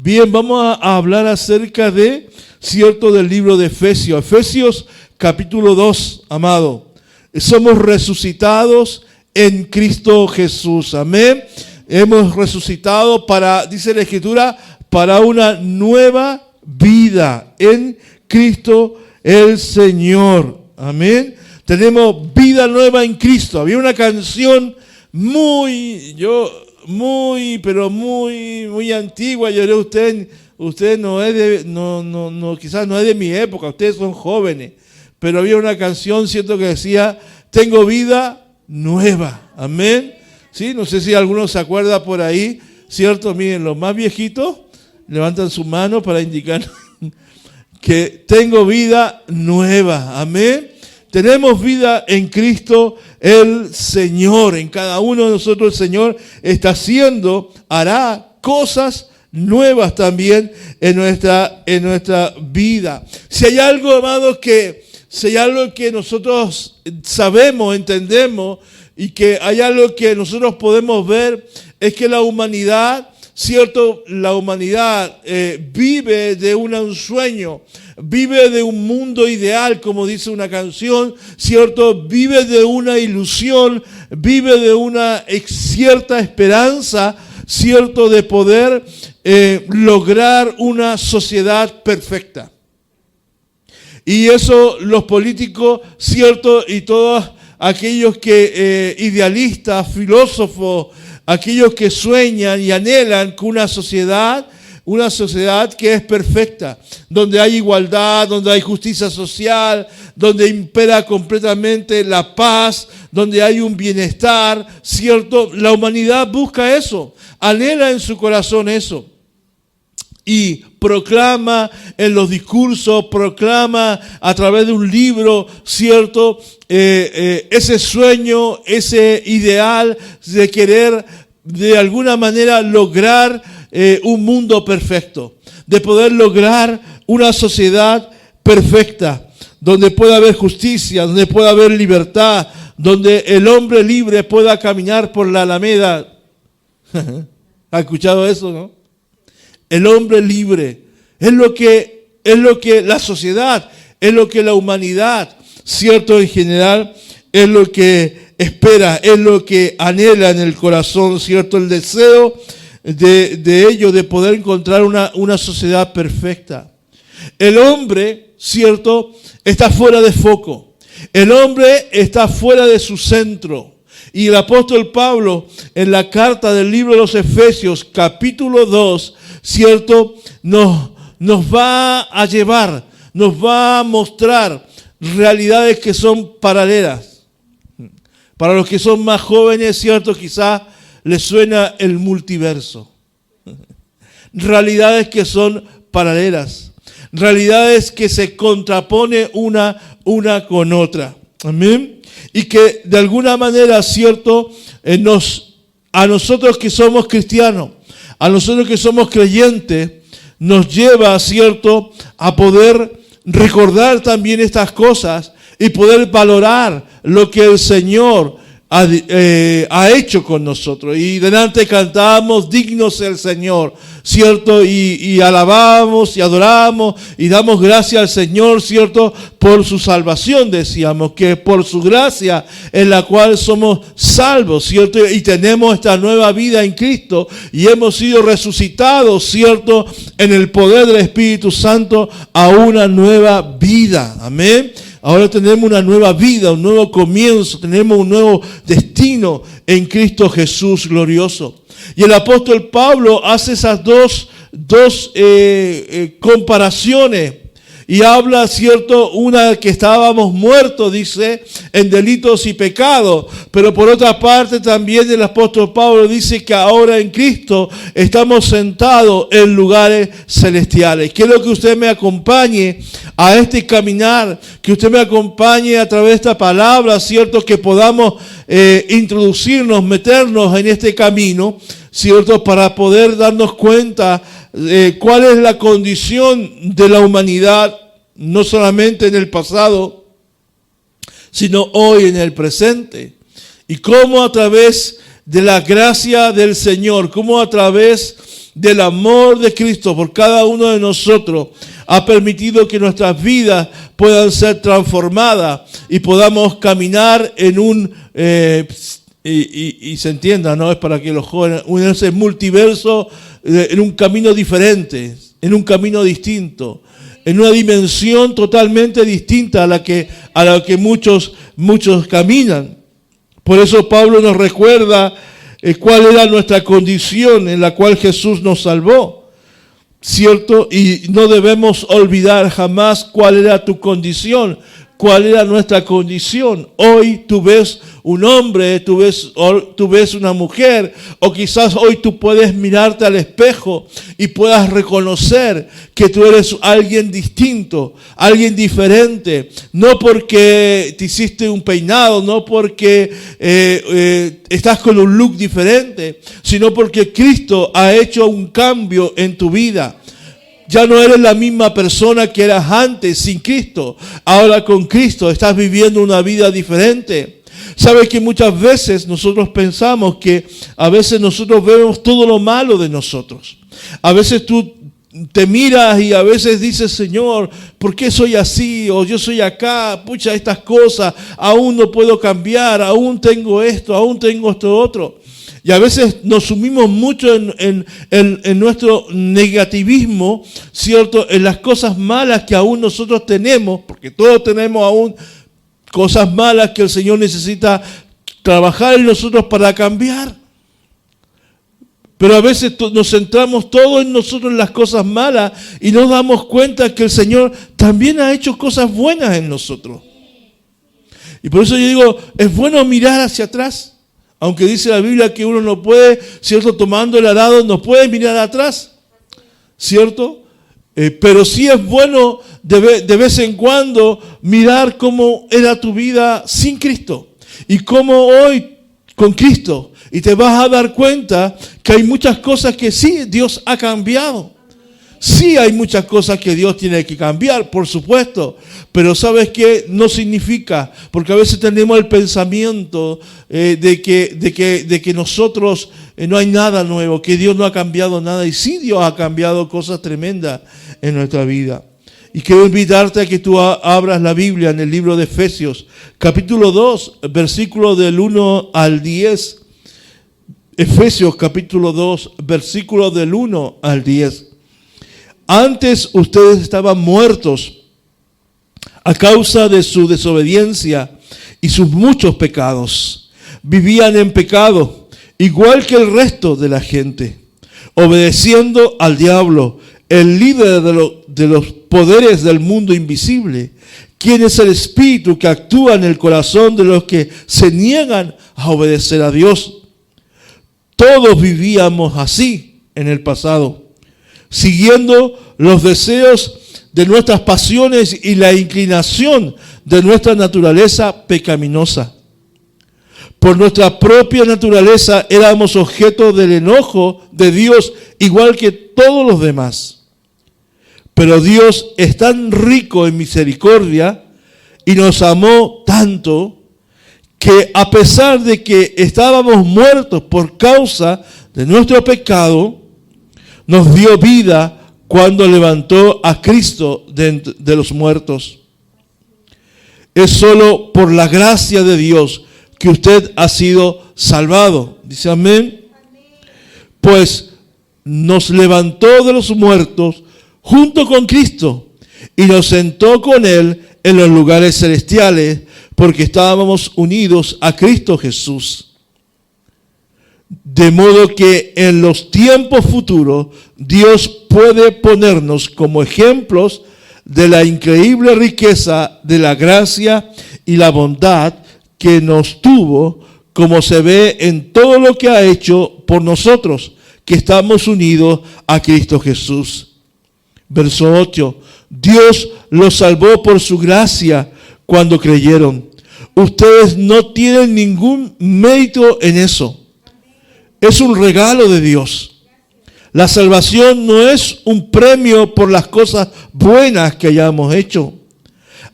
Bien, vamos a hablar acerca del libro de Efesios. Efesios capítulo 2, amado. Somos resucitados en Cristo Jesús. Amén. Hemos resucitado dice la Escritura, para una nueva vida en Cristo el Señor. Amén. Tenemos vida nueva en Cristo. Había una canción muy antigua. Yo creo que usted no es quizás no es de mi época, ustedes son jóvenes. Pero había una canción, cierto, que decía, tengo vida nueva. Amén. Sí, no sé si alguno se acuerda por ahí, cierto. Miren, los más viejitos levantan su mano para indicar que tengo vida nueva. Amén. Tenemos vida en Cristo el Señor. En cada uno de nosotros el Señor hará cosas nuevas también en nuestra vida. Si hay algo, amados, que nosotros sabemos, entendemos, y que hay algo que nosotros podemos ver, es que la humanidad, cierto, vive de un sueño, vive de un mundo ideal, como dice una canción, cierto, vive de una ilusión, vive de una cierta esperanza, cierto, de poder lograr una sociedad perfecta. Y eso los políticos, cierto, y todos aquellos que idealistas, filósofos, aquellos que sueñan y anhelan con una sociedad que es perfecta, donde hay igualdad, donde hay justicia social, donde impera completamente la paz, donde hay un bienestar, ¿cierto? La humanidad busca eso, anhela en su corazón eso. Y proclama en los discursos, proclama a través de un libro, ¿cierto? Ese sueño, ese ideal de querer de alguna manera lograr un mundo perfecto, de poder lograr una sociedad perfecta, donde pueda haber justicia, donde pueda haber libertad, donde el hombre libre pueda caminar por la alameda. ¿Ha escuchado eso, no? El hombre libre es lo que la sociedad, es lo que la humanidad, cierto, en general, es lo que espera, es lo que anhela en el corazón, cierto, el deseo de ello, de poder encontrar una sociedad perfecta. El hombre, cierto, está fuera de foco. El hombre está fuera de su centro. Y el apóstol Pablo, en la carta del libro de los Efesios, capítulo 2, cierto, nos va a llevar, nos va a mostrar realidades que son paralelas. Para los que son más jóvenes, cierto, quizás les suena el multiverso. Realidades que son paralelas. Realidades que se contraponen una con otra. Amén. Y que de alguna manera, cierto, a nosotros que somos cristianos, a nosotros que somos creyentes, nos lleva, cierto, a poder recordar también estas cosas y poder valorar lo que el Señor ha hecho con nosotros. Y delante cantamos, dignos el Señor, ¿cierto? Y alabamos y adoramos y damos gracias al Señor, ¿cierto? Por su salvación, decíamos, que por su gracia en la cual somos salvos, ¿cierto? Y tenemos esta nueva vida en Cristo y hemos sido resucitados, ¿cierto? En el poder del Espíritu Santo a una nueva vida. Amén. Ahora tenemos una nueva vida, un nuevo comienzo, tenemos un nuevo destino en Cristo Jesús glorioso. Y el apóstol Pablo hace esas dos comparaciones y habla, cierto, una que estábamos muertos, dice, en delitos y pecados, pero por otra parte también el apóstol Pablo dice que ahora en Cristo estamos sentados en lugares celestiales. Quiero que usted me acompañe a este caminar, que usted me acompañe a través de esta palabra, cierto, que podamos introducirnos, meternos en este camino, cierto, para poder darnos cuenta cuál es la condición de la humanidad, no solamente en el pasado, sino hoy en el presente. Y cómo a través de la gracia del Señor, cómo a través del amor de Cristo por cada uno de nosotros, ha permitido que nuestras vidas puedan ser transformadas y podamos caminar en un, y se entienda, no es para que los jóvenes, en ese multiverso, en un camino diferente, en un camino distinto, en una dimensión totalmente distinta a la que muchos caminan. Por eso Pablo nos recuerda cuál era nuestra condición en la cual Jesús nos salvó, ¿cierto? Y no debemos olvidar jamás cuál era tu condición, cuál era nuestra condición. Hoy tú ves un hombre, tú ves una mujer, o quizás hoy tú puedes mirarte al espejo y puedas reconocer que tú eres alguien distinto, alguien diferente, no porque te hiciste un peinado, no porque estás con un look diferente, sino porque Cristo ha hecho un cambio en tu vida. Ya no eres la misma persona que eras antes sin Cristo. Ahora con Cristo estás viviendo una vida diferente. Sabes que muchas veces nosotros pensamos que a veces nosotros vemos todo lo malo de nosotros. A veces tú te miras y a veces dices, Señor, ¿por qué soy así? O yo soy acá, pucha, estas cosas, aún no puedo cambiar, aún tengo esto otro. Y a veces nos sumimos mucho en nuestro negativismo, ¿cierto? En las cosas malas que aún nosotros tenemos, porque todos tenemos aún cosas malas que el Señor necesita trabajar en nosotros para cambiar. Pero a veces nos centramos todo en nosotros en las cosas malas y no damos cuenta que el Señor también ha hecho cosas buenas en nosotros. Y por eso yo digo, es bueno mirar hacia atrás. Aunque dice la Biblia que uno no puede, ¿cierto? Tomando el arado, no puede mirar atrás, ¿cierto? Pero sí es bueno de vez en cuando mirar cómo era tu vida sin Cristo y cómo hoy con Cristo. Y te vas a dar cuenta que hay muchas cosas que sí, Dios ha cambiado. Sí hay muchas cosas que Dios tiene que cambiar, por supuesto, pero ¿sabes qué? No significa, porque a veces tenemos el pensamiento de que nosotros no hay nada nuevo, que Dios no ha cambiado nada, y sí Dios ha cambiado cosas tremendas en nuestra vida. Y quiero invitarte a que tú abras la Biblia en el libro de Efesios, capítulo 2, versículo del 1 al 10. Efesios capítulo 2, versículo del 1 al 10. Antes ustedes estaban muertos a causa de su desobediencia y sus muchos pecados. Vivían en pecado, igual que el resto de la gente, obedeciendo al diablo, el líder de los poderes del mundo invisible, quien es el espíritu que actúa en el corazón de los que se niegan a obedecer a Dios. Todos vivíamos así en el pasado, siguiendo los deseos de nuestras pasiones y la inclinación de nuestra naturaleza pecaminosa. Por nuestra propia naturaleza éramos objeto del enojo de Dios, igual que todos los demás. Pero Dios es tan rico en misericordia y nos amó tanto que a pesar de que estábamos muertos por causa de nuestro pecado, nos dio vida cuando levantó a Cristo de los muertos. Es solo por la gracia de Dios que usted ha sido salvado. Dice amén. Pues nos levantó de los muertos junto con Cristo y nos sentó con Él en los lugares celestiales porque estábamos unidos a Cristo Jesús. De modo que en los tiempos futuros Dios puede ponernos como ejemplos de la increíble riqueza de la gracia y la bondad que nos tuvo, como se ve en todo lo que ha hecho por nosotros, que estamos unidos a Cristo Jesús. Verso 8. Dios los salvó por su gracia cuando creyeron. Ustedes no tienen ningún mérito en eso. Es un regalo de Dios. La salvación no es un premio por las cosas buenas que hayamos hecho.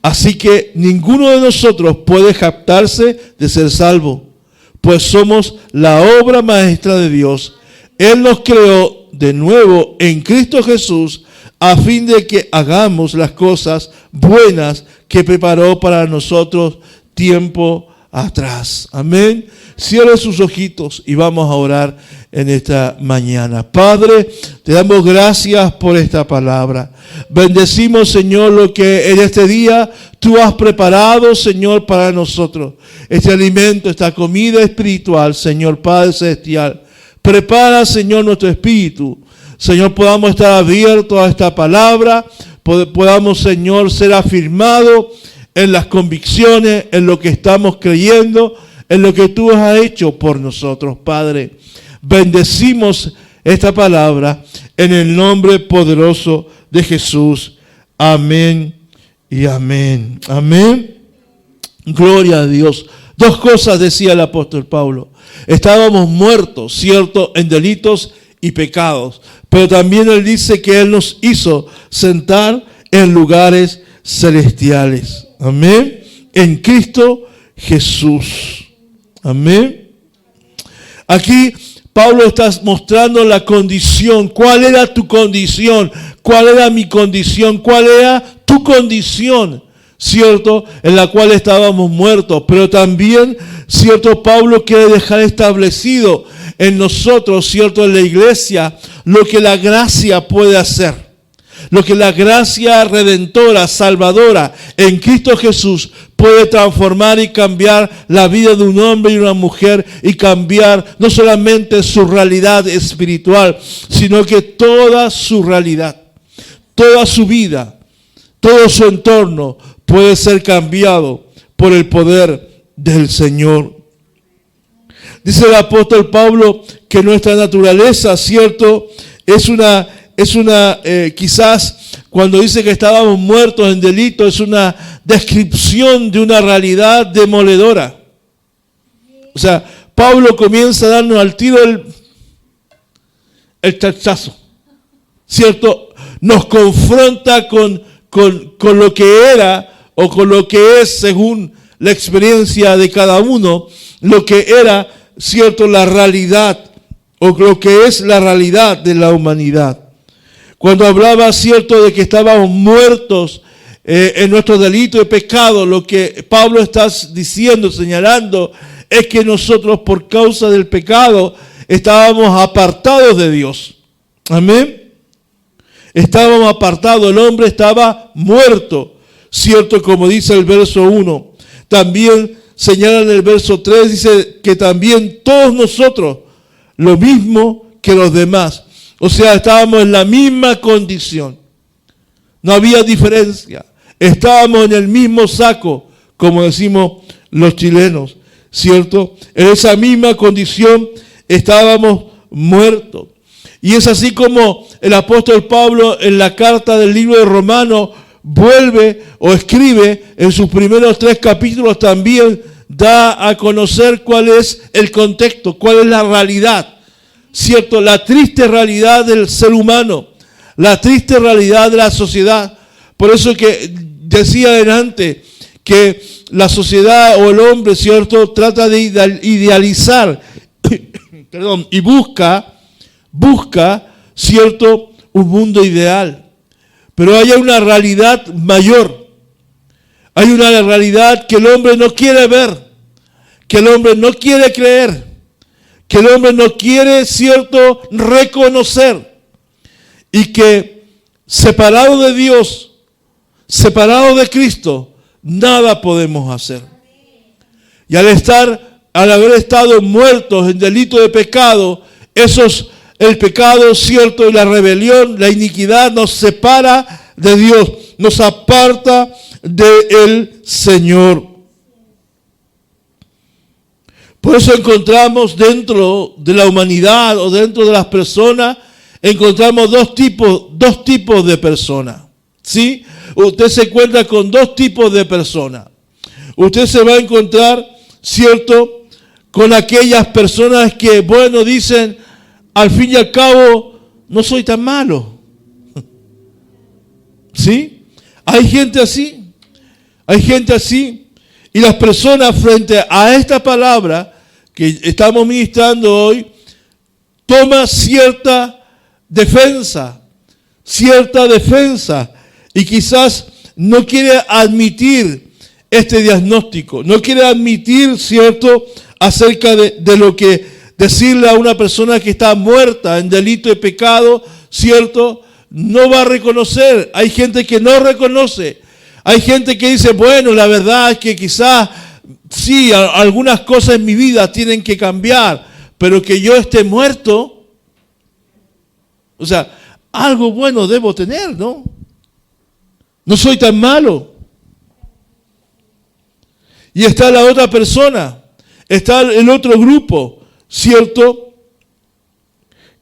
Así que ninguno de nosotros puede jactarse de ser salvo, pues somos la obra maestra de Dios. Él nos creó de nuevo en Cristo Jesús, a fin de que hagamos las cosas buenas que preparó para nosotros tiempo atrás. Amén. Cierre sus ojitos y vamos a orar en esta mañana. Padre, te damos gracias por esta palabra. Bendecimos, Señor, lo que en este día tú has preparado, Señor, para nosotros. Este alimento, esta comida espiritual, Señor Padre Celestial. Prepara, Señor, nuestro espíritu. Señor, podamos estar abiertos a esta palabra. Podamos, Señor, ser afirmados en las convicciones, en lo que estamos creyendo, en lo que tú has hecho por nosotros, Padre. Bendecimos esta palabra en el nombre poderoso de Jesús. Amén y amén. Amén. Gloria a Dios. Dos cosas decía el apóstol Pablo. Estábamos muertos, cierto, en delitos y pecados. Pero también él dice que él nos hizo sentar en lugares celestiales. Amén. En Cristo Jesús. Amén. Aquí Pablo está mostrando la condición. ¿Cuál era tu condición? ¿Cuál era mi condición? ¿Cuál era tu condición? ¿Cierto? En la cual estábamos muertos. Pero también, ¿cierto? Pablo quiere dejar establecido en nosotros, ¿cierto? En la iglesia, lo que la gracia puede hacer. Lo que la gracia redentora, salvadora en Cristo Jesús puede transformar y cambiar la vida de un hombre y una mujer y cambiar no solamente su realidad espiritual, sino que toda su realidad, toda su vida, todo su entorno puede ser cambiado por el poder del Señor. Dice el apóstol Pablo que nuestra naturaleza, ¿cierto? Es una quizás cuando dice que estábamos muertos en delito, es una descripción de una realidad demoledora. O sea, Pablo comienza a darnos al tiro el chachazo, ¿cierto? Nos confronta con lo que era o con lo que es, según la experiencia de cada uno, lo que era, ¿cierto?, la realidad o lo que es la realidad de la humanidad. Cuando hablaba, cierto, de que estábamos muertos en nuestro delito y pecado, lo que Pablo está diciendo, señalando, es que nosotros por causa del pecado estábamos apartados de Dios. Amén. Estábamos apartados, el hombre estaba muerto, cierto, como dice el verso 1. También señala en el verso 3, dice que también todos nosotros, lo mismo que los demás. O sea, estábamos en la misma condición. No había diferencia. Estábamos en el mismo saco, como decimos los chilenos, ¿cierto? En esa misma condición estábamos muertos. Y es así como el apóstol Pablo en la carta del libro de Romanos vuelve o escribe en sus primeros 3 capítulos, también da a conocer cuál es el contexto, cuál es la realidad. ¿Cierto? La triste realidad del ser humano, la triste realidad de la sociedad. Por eso que decía adelante que la sociedad o el hombre, ¿cierto?, trata de idealizar y busca, ¿cierto?, un mundo ideal. Pero hay una realidad mayor. Hay una realidad que el hombre no quiere ver, que el hombre no quiere creer, que el hombre no quiere, cierto, reconocer, y que separado de Dios, separado de Cristo, nada podemos hacer. Y al haber estado muertos en delito de pecado, el pecado, cierto, y la rebelión, la iniquidad nos separa de Dios, nos aparta del Señor. Por eso encontramos dentro de la humanidad o dentro de las personas, encontramos dos tipos de personas. ¿Sí? Usted se encuentra con 2 tipos de personas. Usted se va a encontrar, ¿cierto?, con aquellas personas que, bueno, dicen, al fin y al cabo, no soy tan malo. ¿Sí? Hay gente así. Hay gente así. Y las personas frente a esta palabra que estamos ministrando hoy, toma cierta defensa, cierta defensa, y quizás no quiere admitir este diagnóstico, no quiere admitir, ¿cierto?, acerca de lo que decirle a una persona que está muerta en delito y pecado, ¿cierto?, no va a reconocer. Hay gente que no reconoce. Hay gente que dice, bueno, la verdad es que quizás sí, algunas cosas en mi vida tienen que cambiar, pero que yo esté muerto, o sea, algo bueno debo tener, ¿no? No soy tan malo. Y está la otra persona, está el otro grupo, ¿cierto?,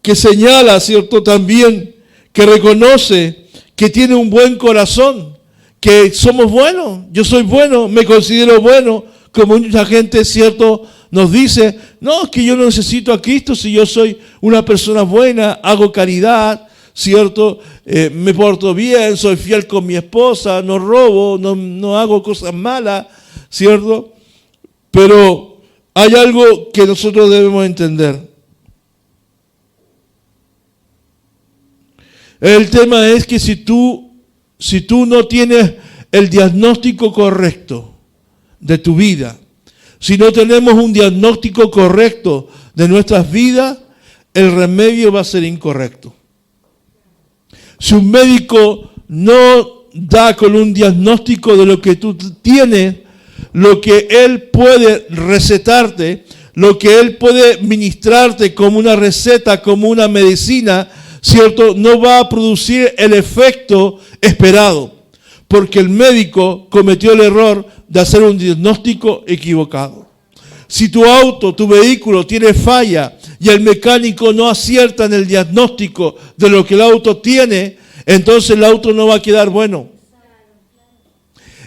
que señala, ¿cierto?, también, que reconoce que tiene un buen corazón, que somos buenos, yo soy bueno, me considero bueno, como mucha gente, ¿cierto?, nos dice, no, es que yo no necesito a Cristo si yo soy una persona buena, hago caridad, ¿cierto?, me porto bien, soy fiel con mi esposa, no robo, no hago cosas malas, ¿cierto? Pero hay algo que nosotros debemos entender. El tema es que si tú no tienes el diagnóstico correcto de tu vida, si no tenemos un diagnóstico correcto de nuestras vidas, el remedio va a ser incorrecto. Si un médico no da con un diagnóstico de lo que tú tienes, lo que él puede recetarte, lo que él puede ministrarte como una receta, como una medicina, ¿cierto?, no va a producir el efecto esperado, porque el médico cometió el error de hacer un diagnóstico equivocado. Si tu auto, tu vehículo tiene falla y el mecánico no acierta en el diagnóstico de lo que el auto tiene, entonces el auto no va a quedar bueno.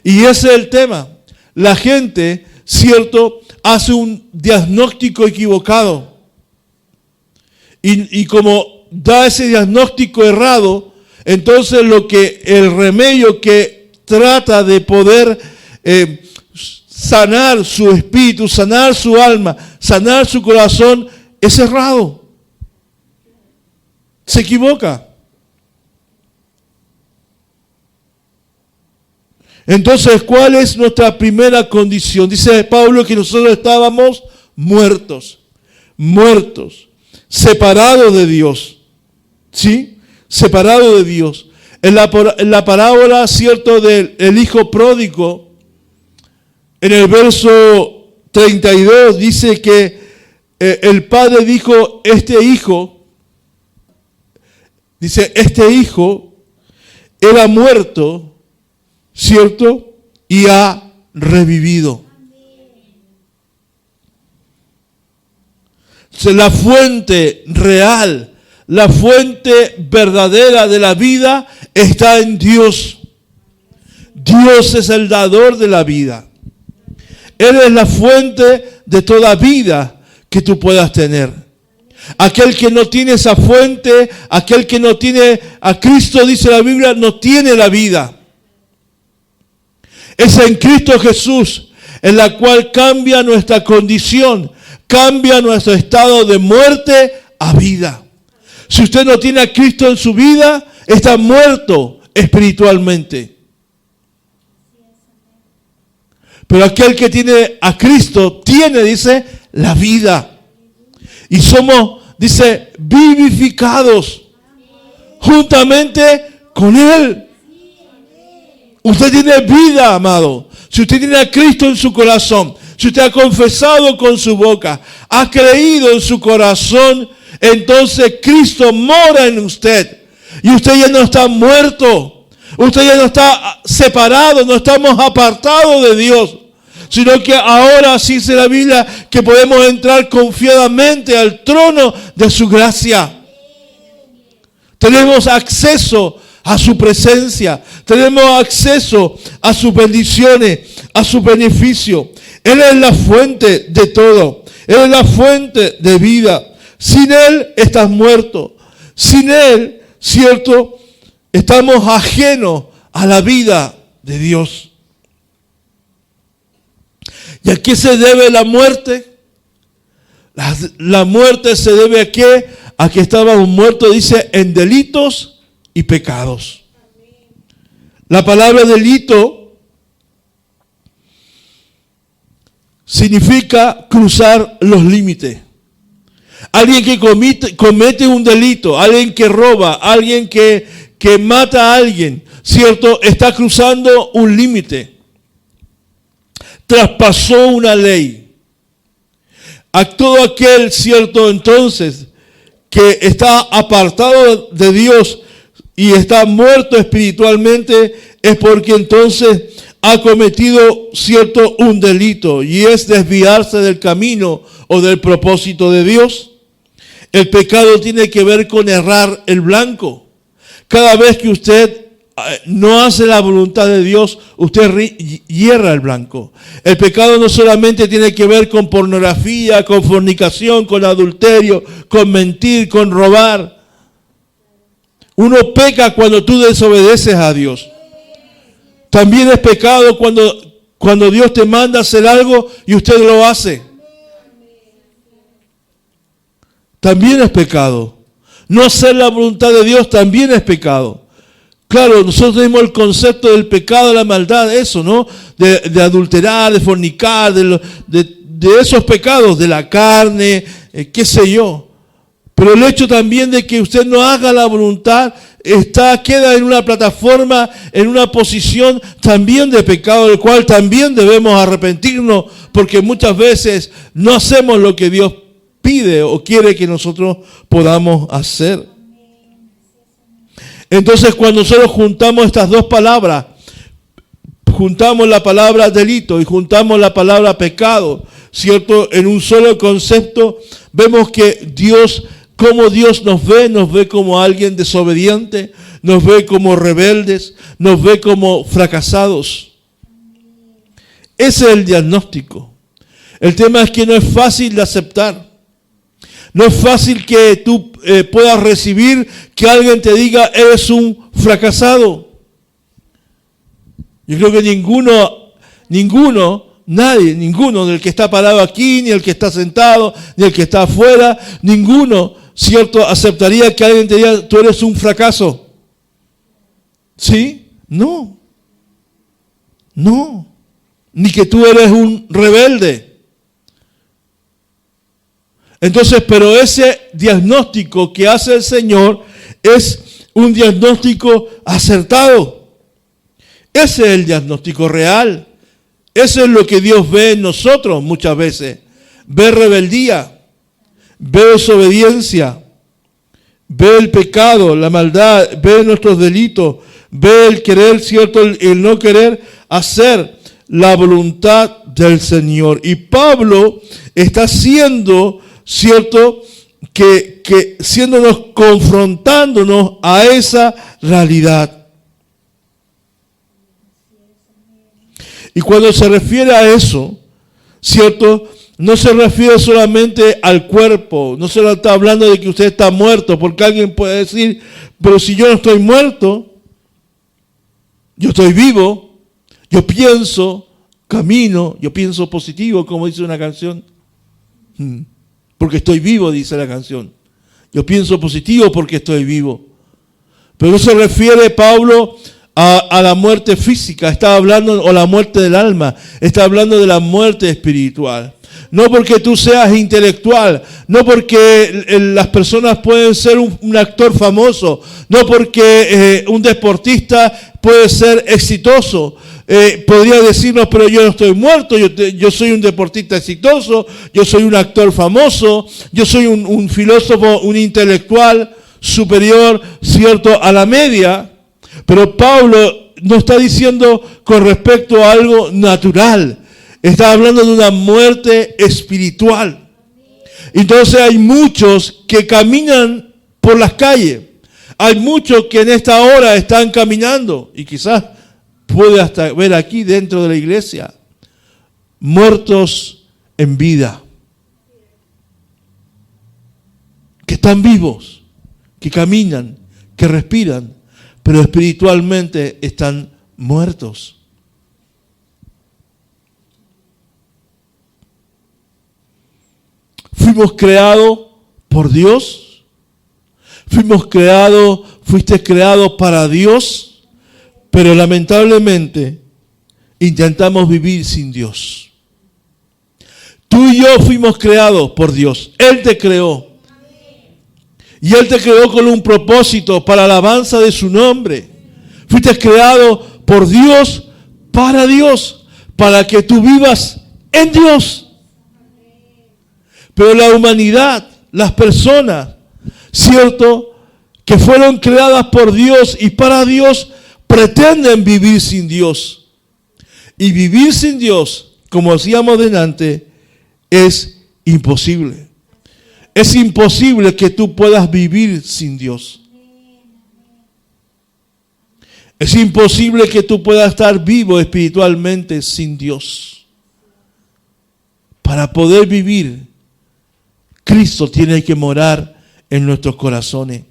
Y ese es el tema. La gente, ¿cierto?, hace un diagnóstico equivocado. Y como da ese diagnóstico errado, entonces el remedio que trata de poder sanar su espíritu, sanar su alma, sanar su corazón, es errado. Se equivoca. Entonces, ¿cuál es nuestra primera condición? Dice Pablo que nosotros estábamos muertos, separados de Dios, ¿sí? Separados de Dios. En la parábola, ¿cierto?, del hijo pródigo, en el verso 32 dice que el padre dijo, este hijo era muerto, ¿cierto?, y ha revivido. La fuente real, la fuente verdadera de la vida está en Dios. Dios es el dador de la vida. Él es la fuente de toda vida que tú puedas tener. Aquel que no tiene esa fuente, aquel que no tiene a Cristo, dice la Biblia, no tiene la vida. Es en Cristo Jesús en la cual cambia nuestra condición, cambia nuestro estado de muerte a vida. Si usted no tiene a Cristo en su vida, está muerto espiritualmente. Pero aquel que tiene a Cristo tiene, dice, la vida. Y somos, dice, vivificados juntamente con Él. Usted tiene vida, amado. Si usted tiene a Cristo en su corazón, si usted ha confesado con su boca, ha creído en su corazón, entonces Cristo mora en usted. Y usted ya no está muerto. Usted ya no está separado, no estamos apartados de Dios. Sino que ahora sí dice la Biblia que podemos entrar confiadamente al trono de su gracia. Tenemos acceso a su presencia. Tenemos acceso a sus bendiciones, a su beneficio. Él es la fuente de todo. Él es la fuente de vida. Sin Él estás muerto. Sin Él, ¿cierto?, estamos ajenos a la vida de Dios. ¿Y a qué se debe la muerte? La muerte se debe ¿a qué? a que estábamos muertos, dice, en delitos y pecados. La palabra delito significa cruzar los límites. Alguien que comete un delito, alguien que roba, alguien que mata a alguien, ¿cierto? Está cruzando un límite. Traspasó una ley. A todo aquel, ¿cierto? Entonces, que está apartado de Dios y está muerto espiritualmente, es porque entonces ha cometido, ¿cierto?, un delito, y es desviarse del camino o del propósito de Dios. El pecado tiene que ver con errar el blanco. Cada vez que usted no hace la voluntad de Dios, usted hierra el blanco. El pecado no solamente tiene que ver con pornografía, con fornicación, con adulterio, con mentir, con robar. Uno peca cuando tú desobedeces a Dios. También es pecado cuando Dios te manda hacer algo y usted lo hace. También es pecado. No hacer la voluntad de Dios también es pecado. Claro, nosotros tenemos el concepto del pecado, de la maldad, eso, ¿no? De adulterar, de fornicar, de esos pecados, de la carne, qué sé yo. Pero el hecho también de que usted no haga la voluntad, queda en una plataforma, en una posición también de pecado, del cual también debemos arrepentirnos, porque muchas veces no hacemos lo que Dios pide o quiere que nosotros podamos hacer. Entonces, cuando nosotros juntamos estas dos palabras, juntamos la palabra delito y juntamos la palabra pecado, ¿cierto? En un solo concepto, vemos que como Dios nos ve como alguien desobediente, nos ve como rebeldes, nos ve como fracasados. Ese es el diagnóstico. El tema es que no es fácil de aceptar. No es fácil que tú puedas recibir que alguien te diga, eres un fracasado. Yo creo que ninguno del que está parado aquí, ni el que está sentado, ni el que está afuera, ninguno, ¿cierto?, aceptaría que alguien te diga, tú eres un fracaso. ¿Sí? No. Ni que tú eres un rebelde. Entonces, pero ese diagnóstico que hace el Señor es un diagnóstico acertado. Ese es el diagnóstico real. Eso es lo que Dios ve en nosotros muchas veces. Ve rebeldía, ve desobediencia, ve el pecado, la maldad, ve nuestros delitos, ve el querer, ¿cierto?, el no querer hacer la voluntad del Señor. Y Pablo está haciendo, ¿cierto?, que confrontándonos a esa realidad. Y cuando se refiere a eso, ¿cierto?, no se refiere solamente al cuerpo, no se está hablando de que usted está muerto, porque alguien puede decir, pero si yo no estoy muerto, yo estoy vivo, yo pienso, camino, yo pienso positivo, como dice una canción. Porque estoy vivo, dice la canción. Yo pienso positivo porque estoy vivo. Pero no se refiere Pablo a la muerte física, está hablando, o la muerte del alma, está hablando de la muerte espiritual. No porque tú seas intelectual, no porque las personas pueden ser un actor famoso, no porque un deportista puede ser exitoso. Podría decirnos, pero yo no estoy muerto, yo soy un deportista exitoso, yo soy un actor famoso, yo soy un filósofo, un intelectual superior, ¿cierto?, a la media. Pero Pablo no está diciendo con respecto a algo natural, está hablando de una muerte espiritual. Entonces hay muchos que caminan por las calles, hay muchos que en esta hora están caminando, y quizás puede hasta ver aquí dentro de la iglesia, muertos en vida, que están vivos, que caminan, que respiran, pero espiritualmente están muertos. Fuimos creados por Dios Fuiste creado para Dios, pero lamentablemente intentamos vivir sin Dios. Tú y yo fuimos creados por Dios. Él te creó. Y Él te creó con un propósito para la alabanza de su nombre. Fuiste creado por Dios, para que tú vivas en Dios. Pero la humanidad, las personas, cierto, que fueron creadas por Dios y para Dios, pretenden vivir sin Dios. Y vivir sin Dios, como decíamos delante, es imposible. Es imposible que tú puedas vivir sin Dios. Es imposible que tú puedas estar vivo espiritualmente sin Dios. Para poder vivir, Cristo tiene que morar en nuestros corazones.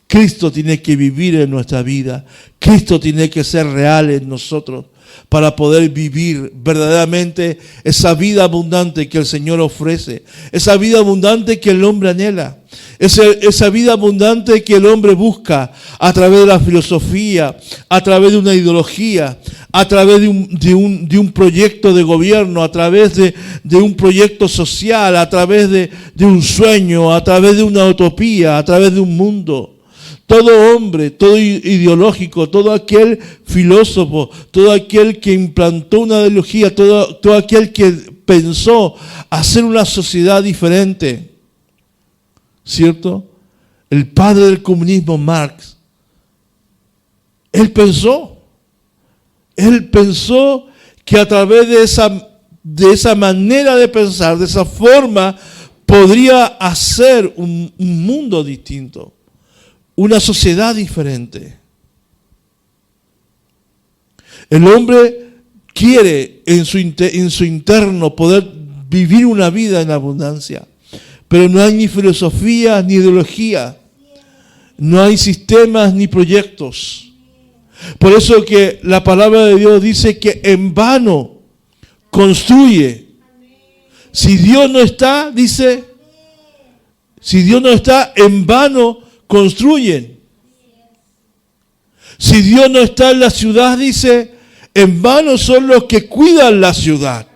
Cristo tiene que vivir en nuestra vida. Cristo tiene que ser real en nosotros para poder vivir verdaderamente esa vida abundante que el Señor ofrece. Esa vida abundante que el hombre anhela. Esa vida abundante que el hombre busca a través de la filosofía, a través de una ideología, a través de un proyecto de gobierno, a través de un proyecto social, a través de un sueño, a través de una utopía, a través de un mundo. Todo hombre, todo ideológico, todo aquel filósofo, todo aquel que implantó una ideología, todo aquel que pensó hacer una sociedad diferente, ¿cierto? El padre del comunismo, Marx, él pensó que a través de esa manera de pensar, de esa forma, podría hacer un mundo distinto. Una sociedad diferente. El hombre quiere en su interno poder vivir una vida en abundancia. Pero no hay ni filosofía ni ideología. No hay sistemas ni proyectos. Por eso que la palabra de Dios dice que en vano construye. Si Dios no está, dice, si Dios no está, en vano construyen. Si Dios no está en la ciudad, dice, en vano son los que cuidan la ciudad.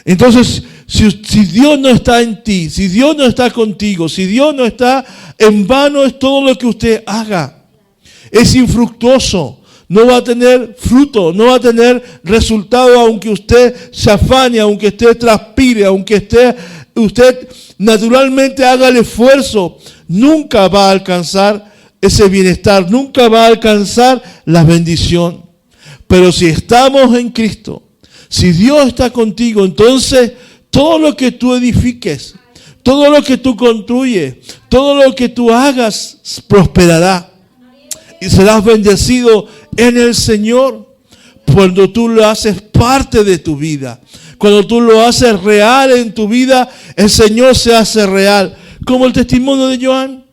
Entonces, si Dios no está en ti, si Dios no está contigo, si Dios no está, en vano es todo lo que usted haga. Es infructuoso. No va a tener fruto, no va a tener resultado, aunque usted se afane, aunque usted transpire, aunque usted naturalmente haga el esfuerzo. Nunca va a alcanzar ese bienestar, nunca va a alcanzar la bendición. Pero si estamos en Cristo, si Dios está contigo, entonces todo lo que tú edifiques, todo lo que tú construyes, todo lo que tú hagas, prosperará. Y serás bendecido en el Señor cuando tú lo haces parte de tu vida. Cuando tú lo haces real en tu vida, el Señor se hace real. Como el testimonio de Joan.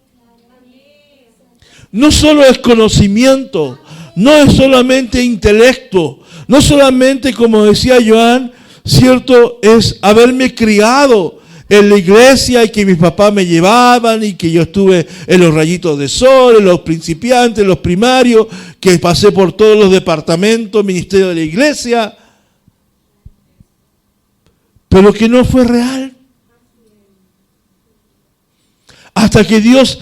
No solo es conocimiento, no es solamente intelecto, no solamente, como decía Joan, cierto, es haberme criado en la iglesia y que mis papás me llevaban y que yo estuve en los rayitos de sol, en los principiantes, en los primarios, que pasé por todos los departamentos, ministerio de la iglesia, pero que no fue real. Hasta que Dios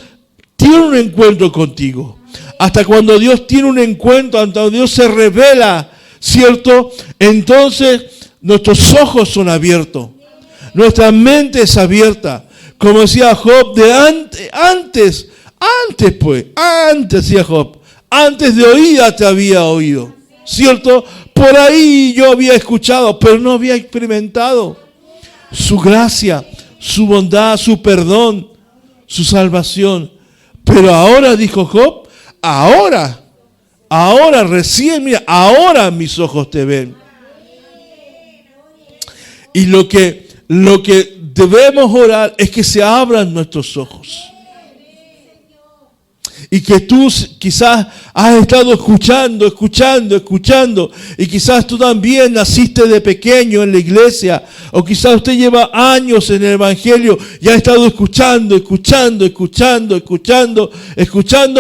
tiene un encuentro contigo, hasta cuando Dios tiene un encuentro, cuando Dios se revela, ¿cierto? Entonces nuestros ojos son abiertos. Nuestra mente es abierta. Como decía Job, antes decía Job, antes de oída te había oído. ¿Cierto? Por ahí yo había escuchado, pero no había experimentado su gracia, su bondad, su perdón, su salvación. Pero ahora, dijo Job, ahora recién, mira, ahora mis ojos te ven. Y lo que debemos orar es que se abran nuestros ojos. y que tú quizás has estado escuchando, y quizás tú también naciste de pequeño en la iglesia, o quizás usted lleva años en el evangelio y ha estado escuchando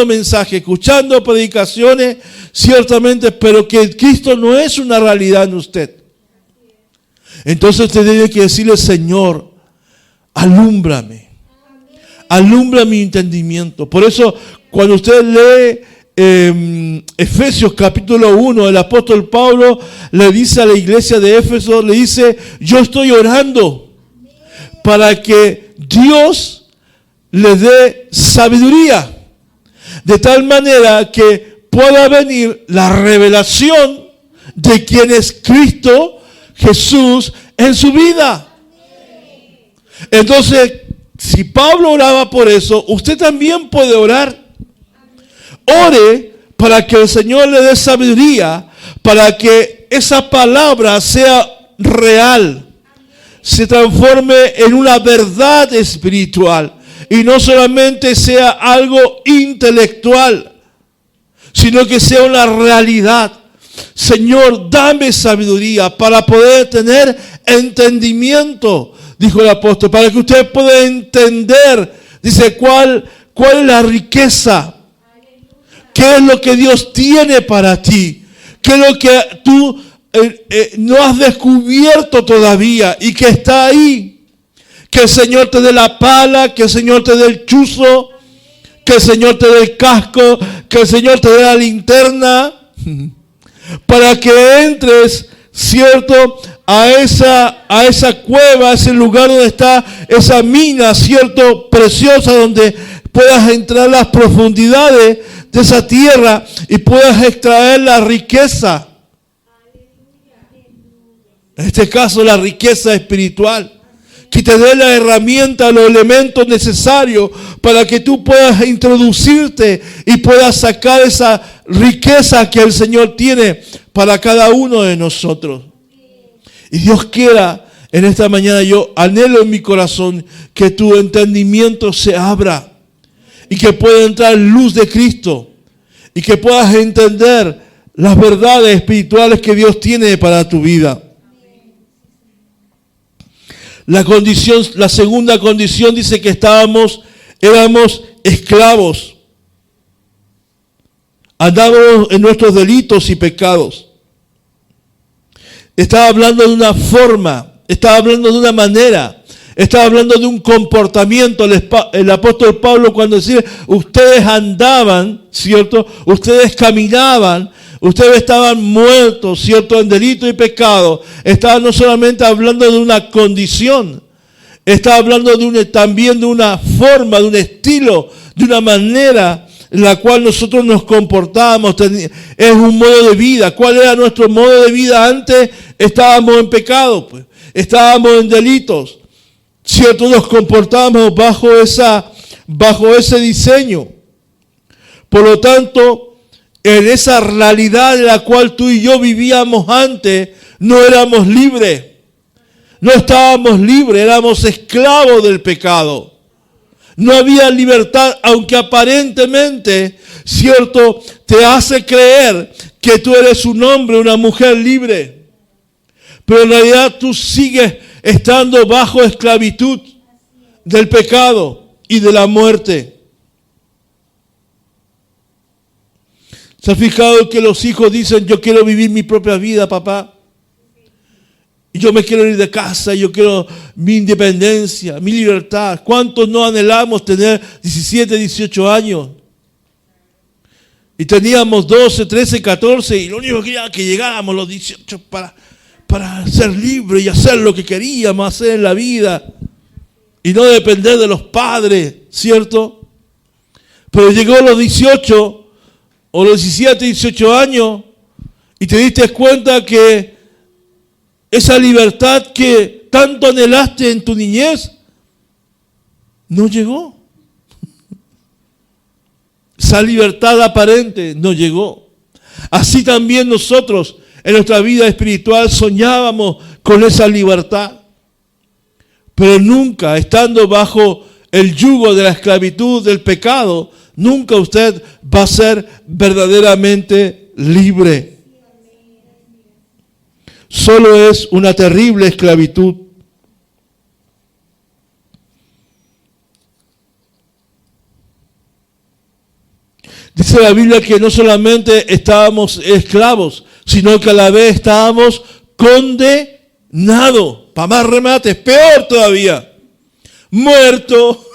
mensajes, escuchando predicaciones, ciertamente, pero que Cristo no es una realidad en usted. Entonces usted tiene que decirle: Señor, alúmbrame, alumbra mi entendimiento. Por eso, cuando usted lee Efesios capítulo 1, el apóstol Pablo le dice a la iglesia de Éfeso, le dice: yo estoy orando para que Dios le dé sabiduría, de tal manera que pueda venir la revelación de quién es Cristo Jesús en su vida. Entonces, si Pablo oraba por eso, usted también puede orar. Ore para que el Señor le dé sabiduría, para que esa palabra sea real, se transforme en una verdad espiritual y no solamente sea algo intelectual, sino que sea una realidad. Señor, dame sabiduría para poder tener entendimiento, dijo el apóstol, para que usted pueda entender, dice, cuál es la riqueza, qué es lo que Dios tiene para ti, qué es lo que tú no has descubierto todavía y que está ahí. Que el Señor te dé la pala, que el Señor te dé el chuzo, que el Señor te dé el casco, que el Señor te dé la linterna, para que entres, ¿cierto?, a esa cueva, a ese lugar donde está esa mina, ¿cierto?, preciosa, donde puedas entrar a las profundidades de esa tierra y puedas extraer la riqueza. En este caso, la riqueza espiritual. Que te dé la herramienta, los elementos necesarios para que tú puedas introducirte y puedas sacar esa riqueza que el Señor tiene para cada uno de nosotros. Y Dios quiera, en esta mañana yo anhelo en mi corazón que tu entendimiento se abra y que pueda entrar luz de Cristo y que puedas entender las verdades espirituales que Dios tiene para tu vida. La segunda condición dice que éramos esclavos. Andábamos en nuestros delitos y pecados. Estaba hablando de una forma, estaba hablando de una manera, estaba hablando de un comportamiento. El apóstol Pablo, cuando decía, ustedes andaban, ¿cierto? Ustedes caminaban, ustedes estaban muertos, ¿cierto?, en delito y pecado. Estaba no solamente hablando de una condición, estaba hablando también de una forma, de un estilo, de una manera en la cual nosotros nos comportábamos. Es un modo de vida. ¿Cuál era nuestro modo de vida antes? Estábamos en pecado, pues. Estábamos en delitos, ¿cierto? Nos comportábamos bajo ese diseño. Por lo tanto, en esa realidad en la cual tú y yo vivíamos antes, no éramos libres. No estábamos libres, éramos esclavos del pecado. No había libertad, aunque aparentemente, ¿cierto?, te hace creer que tú eres un hombre, una mujer libre. Pero en realidad tú sigues estando bajo esclavitud del pecado y de la muerte. ¿Se ha fijado que los hijos dicen, yo quiero vivir mi propia vida, papá? Y yo me quiero ir de casa, yo quiero mi independencia, mi libertad. ¿Cuántos no anhelamos tener 17, 18 años? Y teníamos 12, 13, 14 y lo único que quería que llegáramos los 18 para ser libres y hacer lo que queríamos hacer en la vida. Y no depender de los padres, ¿cierto? Pero llegó los 18 o los 17, 18 años, y te diste cuenta que esa libertad que tanto anhelaste en tu niñez no llegó. Esa libertad aparente no llegó. Así también nosotros en nuestra vida espiritual soñábamos con esa libertad, pero nunca, estando bajo el yugo de la esclavitud del pecado, nunca usted va a ser verdaderamente libre. Solo es una terrible esclavitud. Dice la Biblia que no solamente estábamos esclavos, sino que a la vez estábamos condenados. Para más remates, peor todavía. Muerto,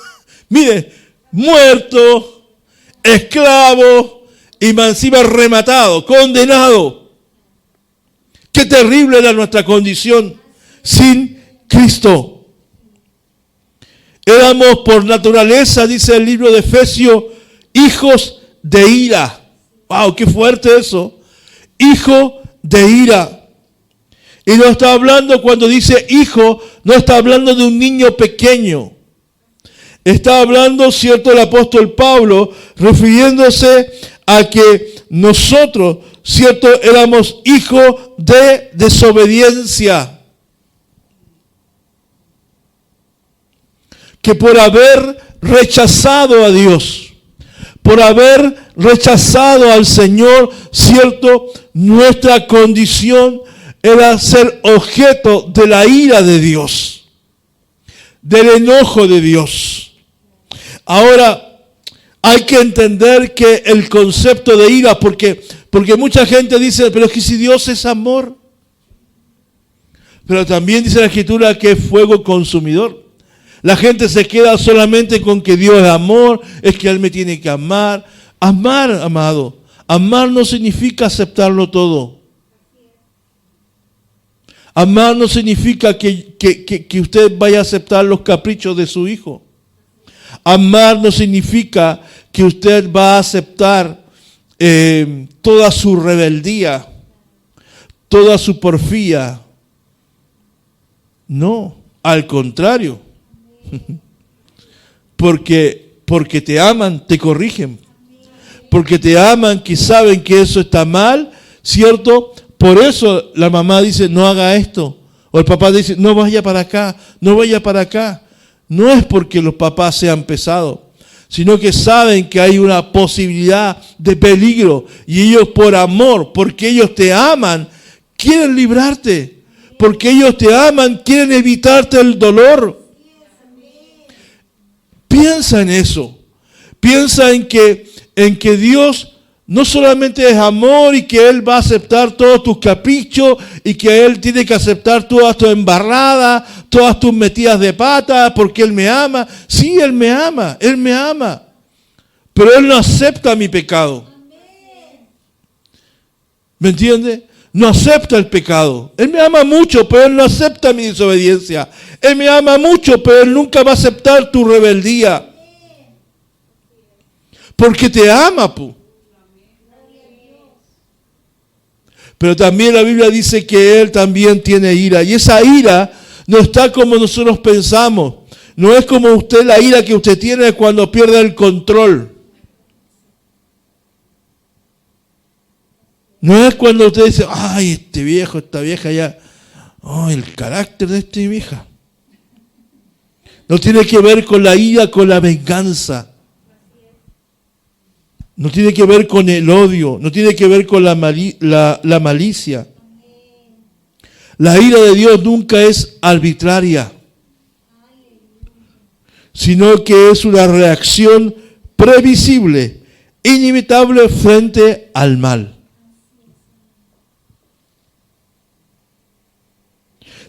mire, muerto, esclavo y más encima rematado, condenado. Qué terrible era nuestra condición sin Cristo. Éramos por naturaleza, dice el libro de Efesios, hijos de ira. ¡Wow! ¡Qué fuerte eso! Hijo de ira. Y no está hablando, cuando dice hijo, no está hablando de un niño pequeño. Está hablando, cierto, el apóstol Pablo, refiriéndose a que nosotros, cierto, éramos hijos de desobediencia. Que por haber rechazado a Dios, por haber rechazado al Señor, cierto, nuestra condición era ser objeto de la ira de Dios, del enojo de Dios. Ahora, hay que entender que el concepto de ira, porque mucha gente dice, pero es que si Dios es amor, pero también dice la Escritura que es fuego consumidor. La gente se queda solamente con que Dios es amor, es que Él me tiene que amar. Amar, amado, amar no significa aceptarlo todo. Amar no significa que usted vaya a aceptar los caprichos de su hijo. Amar no significa que usted va a aceptar toda su rebeldía, toda su porfía. No, al contrario. Porque te aman, te corrigen. Porque te aman, que saben que eso está mal, ¿cierto? Por eso la mamá dice, no haga esto. O el papá dice, no vaya para acá, no vaya para acá. No es porque los papás sean pesados, sino que saben que hay una posibilidad de peligro. Y ellos por amor, porque ellos te aman, quieren librarte. Porque ellos te aman, quieren evitarte el dolor. Piensa en eso. Piensa en que Dios no solamente es amor y que Él va a aceptar todos tus caprichos y que Él tiene que aceptar todas tus embarradas, todas tus metidas de pata porque Él me ama. Sí, Él me ama. Pero Él no acepta mi pecado. ¿Me entiende? No acepta el pecado. Él me ama mucho, pero Él no acepta mi desobediencia. Él me ama mucho, pero Él nunca va a aceptar tu rebeldía. Porque te ama, pu. Pero también la Biblia dice que Él también tiene ira. Y esa ira no está como nosotros pensamos. No es como usted la ira que usted tiene cuando pierde el control. No es cuando usted dice, ay, este viejo, esta vieja ya. Ay, el carácter de esta vieja. No tiene que ver con la ira, con la venganza. No tiene que ver con el odio, no tiene que ver con la malicia. La ira de Dios nunca es arbitraria, sino que es una reacción previsible, inevitable frente al mal.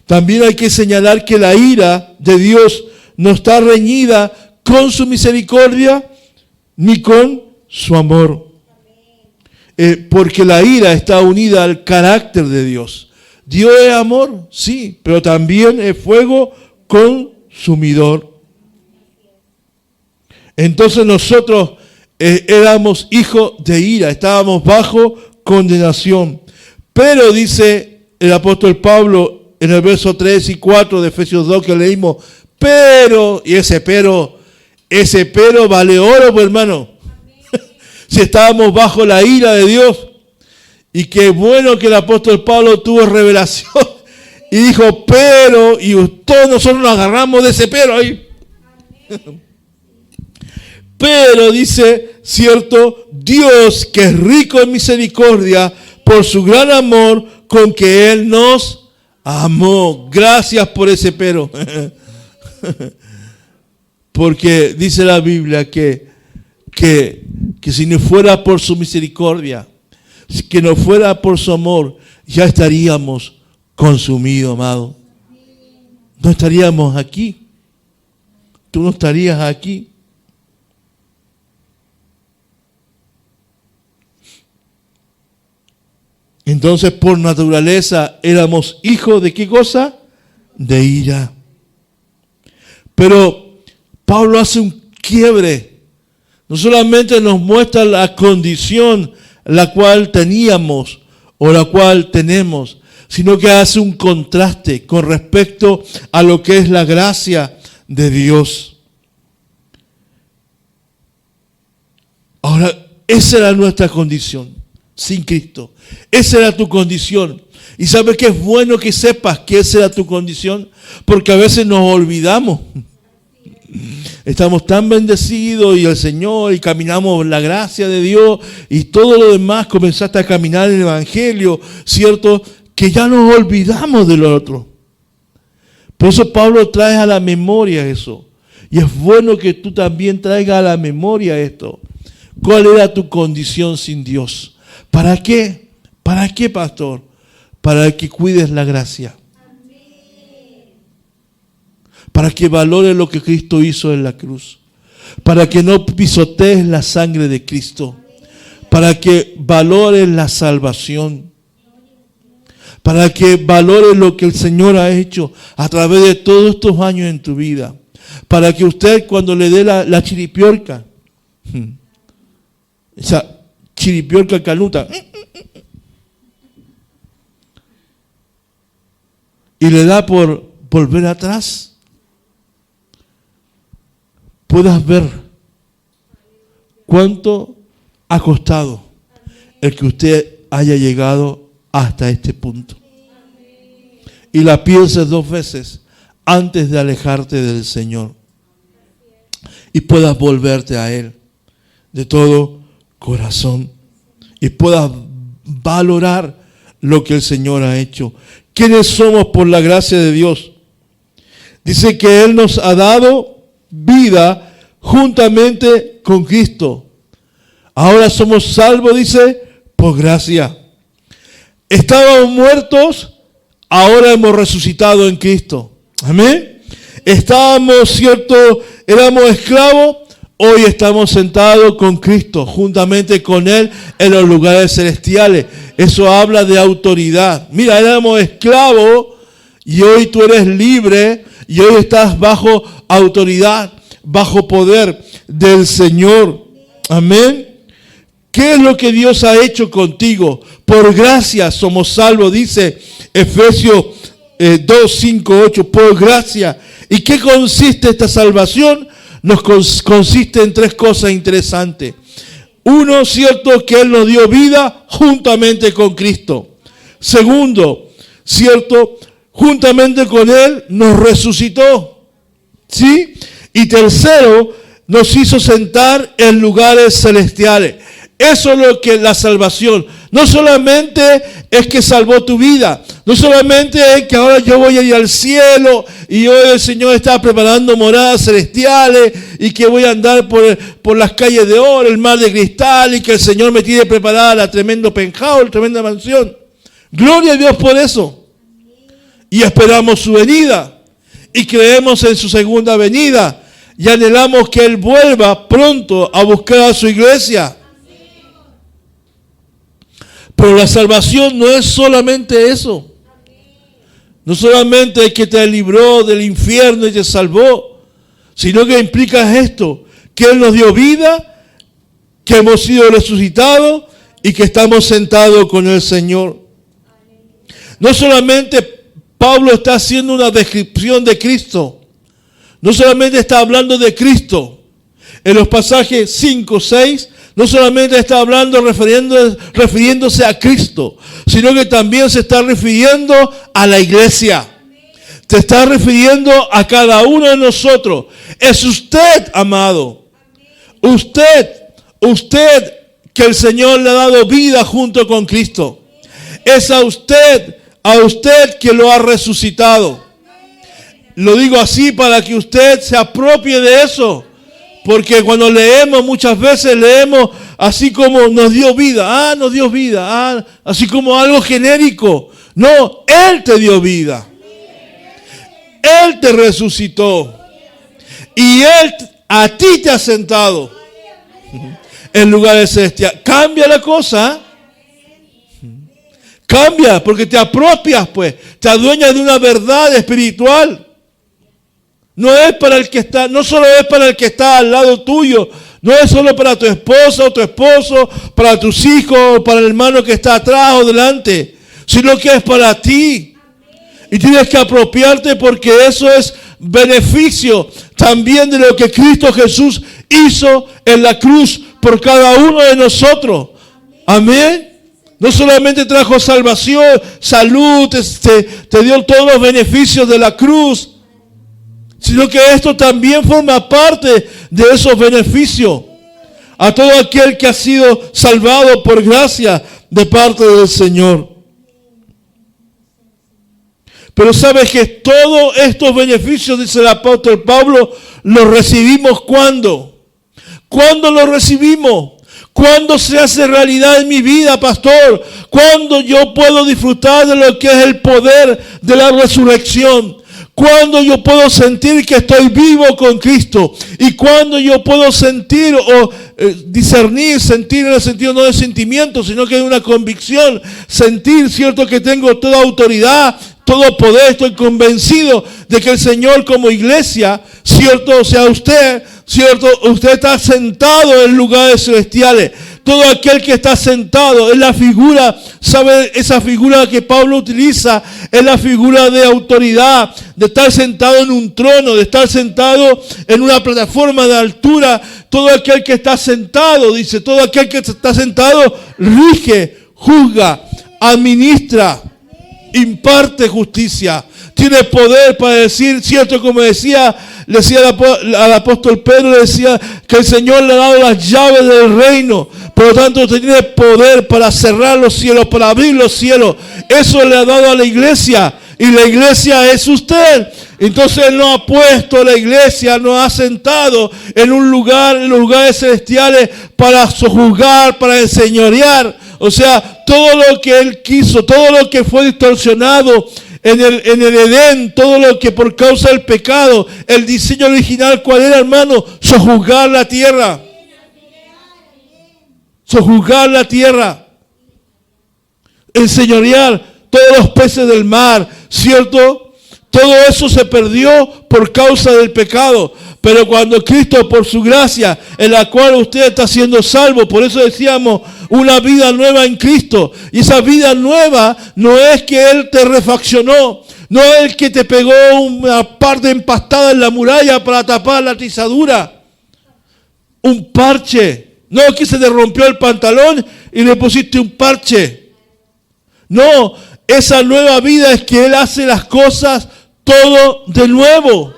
También hay que señalar que la ira de Dios no está reñida con su misericordia ni con su amor. Porque la ira está unida al carácter de Dios. Dios es amor, sí, pero también es fuego consumidor. Entonces nosotros éramos hijos de ira, estábamos bajo condenación. Pero dice el apóstol Pablo en el verso 3 y 4 de Efesios 2 que leímos, pero, y ese pero vale oro, pues hermano. Si estábamos bajo la ira de Dios. Y qué bueno que el apóstol Pablo tuvo revelación. Y dijo, pero, y todos nosotros nos agarramos de ese pero ahí. Pero dice, cierto, Dios que es rico en misericordia por su gran amor con que Él nos amó. Gracias por ese pero. Porque dice la Biblia que si no fuera por su misericordia, que no fuera por su amor, ya estaríamos consumidos, amado. No estaríamos aquí. Tú no estarías aquí. Entonces, por naturaleza, éramos hijos de ¿qué cosa? De ira. Pero Pablo hace un quiebre. No solamente nos muestra la condición la cual teníamos o la cual tenemos, sino que hace un contraste con respecto a lo que es la gracia de Dios. Ahora, esa era nuestra condición sin Cristo. Esa era tu condición. Y sabes que es bueno que sepas que esa era tu condición, porque a veces nos olvidamos. Estamos tan bendecidos y el Señor y caminamos la gracia de Dios y todo lo demás, comenzaste a caminar en el Evangelio, ¿cierto? Que ya nos olvidamos del otro. Por eso Pablo trae a la memoria eso. Y es bueno que tú también traigas a la memoria esto. ¿Cuál era tu condición sin Dios? ¿Para qué? ¿Para qué, pastor? Para que cuides la gracia. Para que valores lo que Cristo hizo en la cruz. Para que no pisotees la sangre de Cristo. Para que valores la salvación. Para que valores lo que el Señor ha hecho a través de todos estos años en tu vida. Para que usted cuando le dé la chiripiorca, esa chiripiorca canuta, y le da por volver atrás, puedas ver cuánto ha costado el que usted haya llegado hasta este punto. Y la pienses 2 veces antes de alejarte del Señor. Y puedas volverte a Él de todo corazón. Y puedas valorar lo que el Señor ha hecho. ¿Quiénes somos por la gracia de Dios? Dice que Él nos ha dado vida juntamente con Cristo. Ahora somos salvos, dice, por gracia. Estábamos muertos, ahora hemos resucitado en Cristo. Amén. Estábamos, cierto, éramos esclavos, hoy estamos sentados con Cristo, juntamente con Él en los lugares celestiales. Eso habla de autoridad. Mira, éramos esclavos y hoy tú eres libre y hoy estás bajo autoridad, bajo poder del Señor. Amén. ¿Qué es lo que Dios ha hecho contigo? Por gracia somos salvos, dice Efesios 2, 5, 8, por gracia. ¿Y qué consiste esta salvación? Consiste en 3 cosas interesantes. Uno, cierto, que Él nos dio vida juntamente con Cristo. Segundo, cierto, juntamente con Él nos resucitó. ¿Sí? Y tercero, nos hizo sentar en lugares celestiales. Eso es lo que la salvación. No solamente es que salvó tu vida. No solamente es que ahora yo voy a ir al cielo y hoy el Señor está preparando moradas celestiales y que voy a andar por las calles de oro, el mar de cristal y que el Señor me tiene preparada la tremendo penthouse, la tremenda mansión. Gloria a Dios por eso. Y esperamos su venida y creemos en su segunda venida y anhelamos que Él vuelva pronto a buscar a su iglesia. Pero la salvación no es solamente eso. No solamente es que te libró del infierno y te salvó, sino que implica esto, que Él nos dio vida, que hemos sido resucitados y que estamos sentados con el Señor. No solamente Pablo está haciendo una descripción de Cristo, no solamente está hablando de Cristo. En los pasajes 5, 6, no solamente está hablando refiriéndose a Cristo, sino que también se está refiriendo a la iglesia. Te está refiriendo a cada uno de nosotros. Es usted, amado. Usted que el Señor le ha dado vida junto con Cristo. Es a usted que lo ha resucitado. Lo digo así para que usted se apropie de eso. Porque cuando leemos, muchas veces leemos así como nos dio vida. Nos dio vida. Así como algo genérico. No, Él te dio vida. Él te resucitó. Y Él a ti te ha sentado en lugares celestiales. Cambia la cosa. Cambia porque te apropias, pues. Te adueñas de una verdad espiritual. No es para el que está, no solo es para el que está al lado tuyo, no es solo para tu esposa o tu esposo, para tus hijos, para el hermano que está atrás o delante, sino que es para ti. Y tienes que apropiarte porque eso es beneficio también de lo que Cristo Jesús hizo en la cruz por cada uno de nosotros. Amén. No solamente trajo salvación, salud, te dio todos los beneficios de la cruz, sino que esto también forma parte de esos beneficios a todo aquel que ha sido salvado por gracia de parte del Señor. Pero sabes que todos estos beneficios, dice el apóstol Pablo, los recibimos ¿cuándo? ¿Cuándo los recibimos? ¿Cuándo se hace realidad en mi vida, pastor? ¿Cuándo yo puedo disfrutar de lo que es el poder de la resurrección? ¿Cuándo yo puedo sentir que estoy vivo con Cristo? ¿Y cuándo yo puedo sentir o discernir, sentir en el sentido no de sentimiento, sino que de una convicción, sentir, cierto, que tengo toda autoridad, todo poder, estoy convencido de que el Señor como iglesia, cierto, o sea usted, cierto, usted está sentado en lugares celestiales. Todo aquel que está sentado es la figura, ¿sabe? Esa figura que Pablo utiliza es la figura de autoridad, de estar sentado en un trono, de estar sentado en una plataforma de altura. Todo aquel que está sentado, dice, todo aquel que está sentado rige, juzga, administra, imparte justicia. Tiene poder para decir, cierto, como decía al apóstol Pedro, le decía que el Señor le ha dado las llaves del reino. Por lo tanto, usted tiene poder para cerrar los cielos, para abrir los cielos. Eso le ha dado a la iglesia. Y la iglesia es usted. Entonces Él no ha puesto la iglesia, no ha sentado en un lugar, en los lugares celestiales para sojuzgar, para enseñorear. O sea, todo lo que Él quiso, todo lo que fue distorsionado en el Edén, todo lo que por causa del pecado, el diseño original, ¿cuál era, hermano? Sojuzgar la tierra. Sojuzgar la tierra. Enseñorear todos los peces del mar, ¿cierto? Todo eso se perdió por causa del pecado. Pero cuando Cristo, por su gracia, en la cual usted está siendo salvo, por eso decíamos, una vida nueva en Cristo. Y esa vida nueva no es que Él te refaccionó, no es el que te pegó una parte empastada en la muralla para tapar la atizadura. Un parche. No es que se te rompió el pantalón y le pusiste un parche. No, esa nueva vida es que Él hace las cosas todo de nuevo.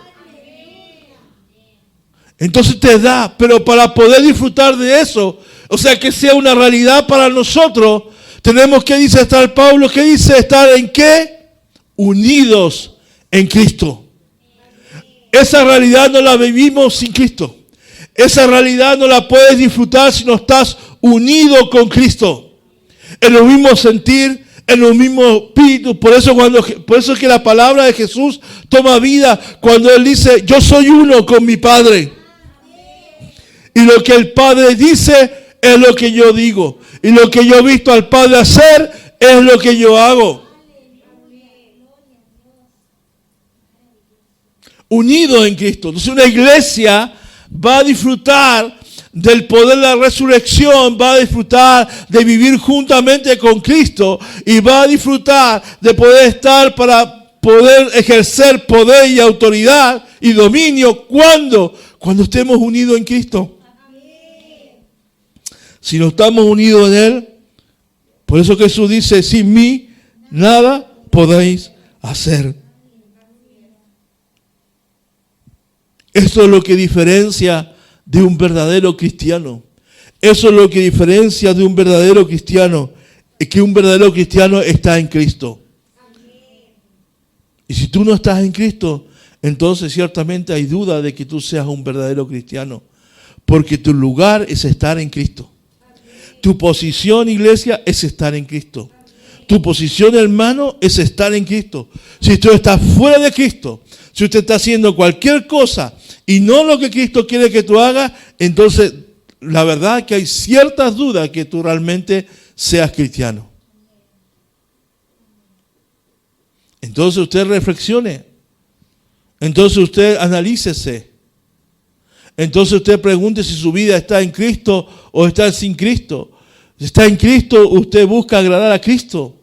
Entonces te da, pero para poder disfrutar de eso, o sea, que sea una realidad para nosotros, tenemos que, dice estar Pablo, ¿qué dice estar en qué? Unidos en Cristo. Esa realidad no la vivimos sin Cristo. Esa realidad no la puedes disfrutar si no estás unido con Cristo. En el mismo sentir, en el mismo espíritu. Por eso es que la palabra de Jesús toma vida cuando Él dice, yo soy uno con mi Padre. Y lo que el Padre dice es lo que yo digo. Y lo que yo he visto al Padre hacer es lo que yo hago. Unido en Cristo. Entonces una iglesia va a disfrutar del poder de la resurrección, va a disfrutar de vivir juntamente con Cristo y va a disfrutar de poder estar para poder ejercer poder y autoridad y dominio. ¿Cuándo? Cuando estemos unidos en Cristo. Si no estamos unidos en Él, por eso Jesús dice, sin mí nada podéis hacer. Esto es lo que diferencia de un verdadero cristiano. Eso es lo que diferencia de un verdadero cristiano, es que un verdadero cristiano está en Cristo. Y si tú no estás en Cristo, entonces ciertamente hay duda de que tú seas un verdadero cristiano, porque tu lugar es estar en Cristo. Tu posición, iglesia, es estar en Cristo. Tu posición, hermano, es estar en Cristo. Si tú estás fuera de Cristo, si usted está haciendo cualquier cosa y no lo que Cristo quiere que tú hagas, entonces la verdad es que hay ciertas dudas que tú realmente seas cristiano. Entonces usted reflexione. Entonces usted analícese. Entonces usted pregunte si su vida está en Cristo o está sin Cristo. Si está en Cristo, usted busca agradar a Cristo.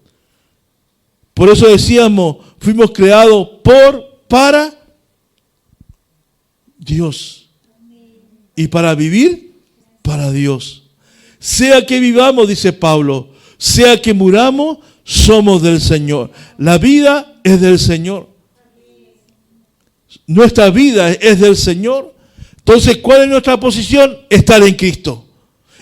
Por eso decíamos, fuimos creados para Dios. Y para vivir, para Dios. Sea que vivamos, dice Pablo, sea que muramos, somos del Señor. La vida es del Señor. Nuestra vida es del Señor. Entonces, ¿cuál es nuestra posición? Estar en Cristo.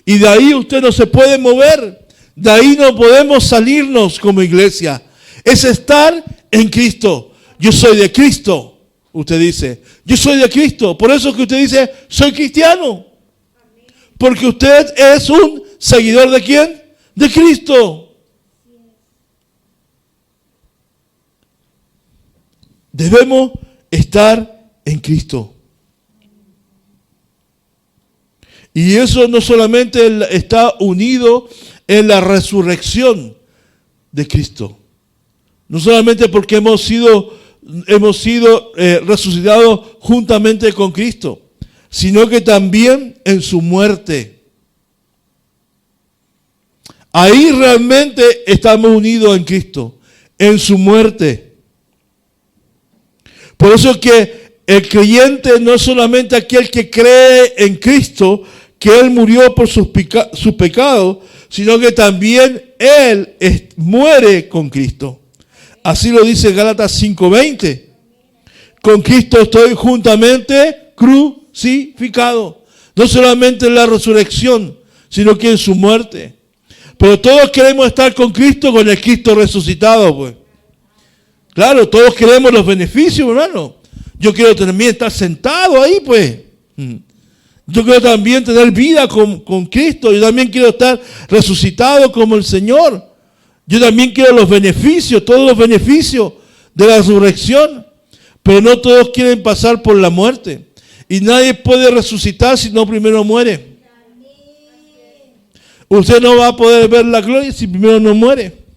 Y de ahí usted no se puede mover. De ahí no podemos salirnos como iglesia. Es estar en Cristo. Yo soy de Cristo. Usted dice, yo soy de Cristo. Por eso que usted dice, soy cristiano. Porque usted es un seguidor ¿de quién? De Cristo. Debemos estar en Cristo. Y eso no solamente está unido en la resurrección de Cristo. No solamente porque hemos sido resucitados juntamente con Cristo, sino que también en su muerte. Ahí realmente estamos unidos en Cristo, en su muerte. Por eso es que el creyente no es solamente aquel que cree en Cristo, que Él murió por sus pecados, sino que también Él muere con Cristo. Así lo dice Gálatas 5:20. Con Cristo estoy juntamente crucificado. No solamente en la resurrección, sino que en su muerte. Pero todos queremos estar con Cristo, con el Cristo resucitado, pues. Claro, todos queremos los beneficios, hermano. Yo quiero también estar sentado ahí, pues. Yo quiero también tener vida con Cristo. Yo también quiero estar resucitado como el Señor. Yo también quiero los beneficios, todos los beneficios de la resurrección. Pero no todos quieren pasar por la muerte. Y nadie puede resucitar si no primero muere. Usted no va a poder ver la gloria si primero no muere.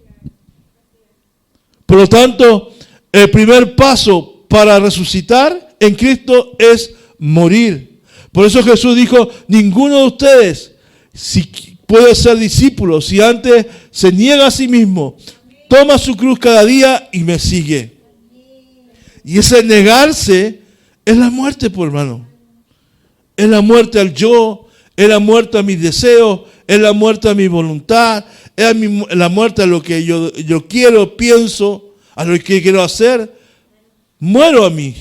Por lo tanto, el primer paso para resucitar en Cristo es morir. Por eso Jesús dijo, ninguno de ustedes si puede ser discípulo si antes se niega a sí mismo, toma su cruz cada día y me sigue. Y ese negarse es la muerte, pues, hermano. Es la muerte al yo, es la muerte a mis deseos, es la muerte a mi voluntad, es la muerte a lo que yo quiero, pienso, a lo que quiero hacer. Muero a mí,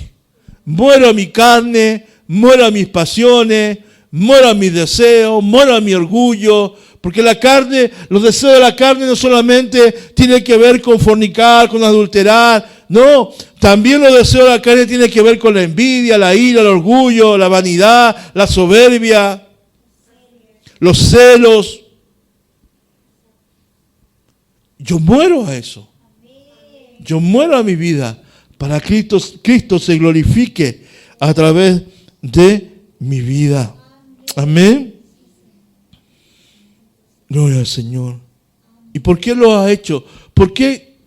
muero a mi carne, muero a mis pasiones, muero a mis deseos, muero a mi orgullo, porque la carne, los deseos de la carne no solamente tienen que ver con fornicar, con adulterar, no, también los deseos de la carne tienen que ver con la envidia, la ira, el orgullo, la vanidad, la soberbia, los celos. Yo muero a eso. Yo muero a mi vida para que Cristo se glorifique a través de mi vida. Amén. Gloria al Señor. ¿Y por qué lo ha hecho? ¿Por qué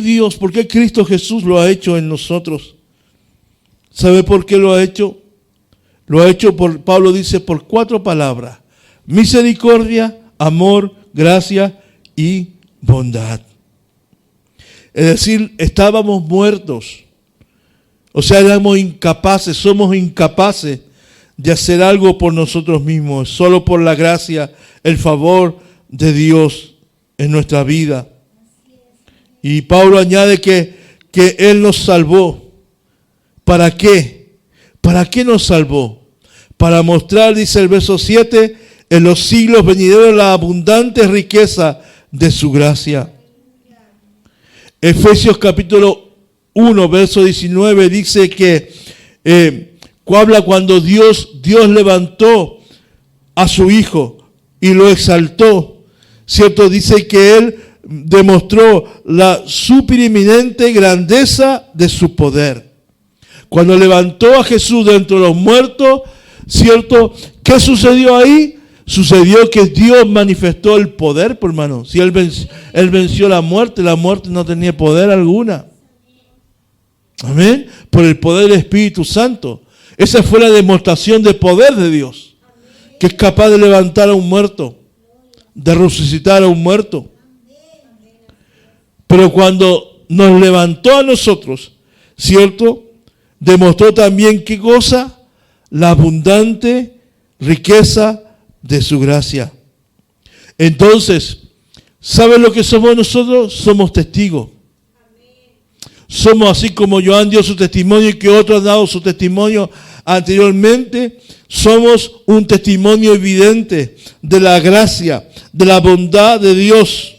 Dios, por qué Cristo Jesús lo ha hecho en nosotros? ¿Sabe por qué lo ha hecho? Lo ha hecho Pablo dice, por 4 palabras. Misericordia, amor, gracia y bondad. Es decir, estábamos muertos. O sea, éramos incapaces, somos incapaces de hacer algo por nosotros mismos, solo por la gracia, el favor de Dios en nuestra vida. Y Pablo añade que Él nos salvó. ¿Para qué? ¿Para qué nos salvó? para mostrar, dice el verso 7, en los siglos venideros la abundante riqueza de su gracia. Efesios capítulo 1, verso 19 dice que habla cuando Dios levantó a su Hijo y lo exaltó, ¿cierto? Dice que Él demostró la supereminente grandeza de su poder. Cuando levantó a Jesús de entre los muertos, ¿cierto? ¿Qué sucedió ahí? Sucedió que Dios manifestó el poder, por hermano. Si Él venció la muerte no tenía poder alguna. Amén. Por el poder del Espíritu Santo. Esa fue la demostración de poder de Dios. Que es capaz de levantar a un muerto. De resucitar a un muerto. Pero cuando nos levantó a nosotros, ¿cierto? Demostró también ¿qué cosa? La abundante riqueza de su gracia. Entonces, ¿saben lo que somos nosotros? Somos testigos. Somos así como Joan dio su testimonio y que otros han dado su testimonio anteriormente. Somos un testimonio evidente de la gracia, de la bondad de Dios.